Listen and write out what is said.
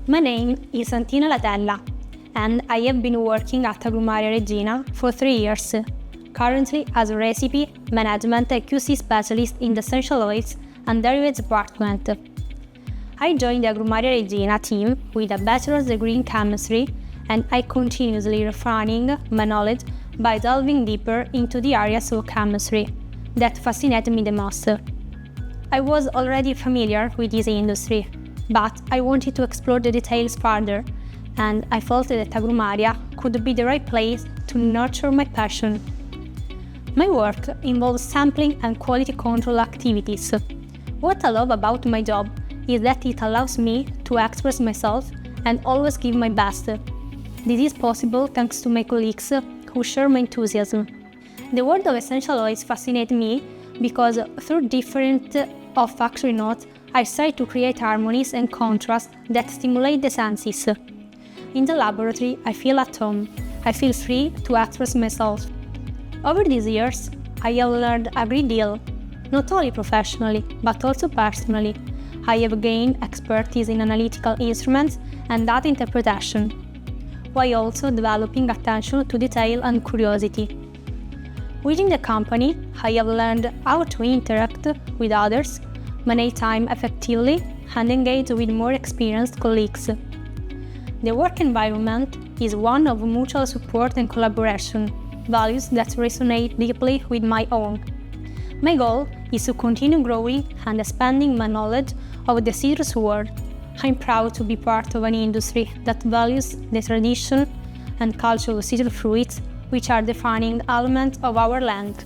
My name is Santina Latella, and I have been working at Agrumaria Reggina for 3 years, currently as a recipe, management and QC specialist in the essential oils and derivatives department. I joined the Agrumaria Reggina team with a bachelor's degree in chemistry, and I continuously refining my knowledge by delving deeper into the areas of chemistry that fascinate me the most. I was already familiar with this industry, but I wanted to explore the details further, and I felt that Agrumaria could be the right place to nurture my passion. My work involves sampling and quality control activities. What I love about my job is that it allows me to express myself and always give my best. This is possible thanks to my colleagues who share my enthusiasm. The world of essential oils fascinates me because through different factory notes, I try to create harmonies and contrasts that stimulate the senses. In the laboratory, I feel at home. I feel free to express myself. Over these years, I have learned a great deal, not only professionally, but also personally. I have gained expertise in analytical instruments and data interpretation, while also developing attention to detail and curiosity. Within the company, I have learned how to interact with others, manage time effectively, and engage with more experienced colleagues. The work environment is one of mutual support and collaboration, values that resonate deeply with my own. My goal is to continue growing and expanding my knowledge of the citrus world. I'm proud to be part of an industry that values the tradition and culture of citrus fruits, which are defining elements of our land.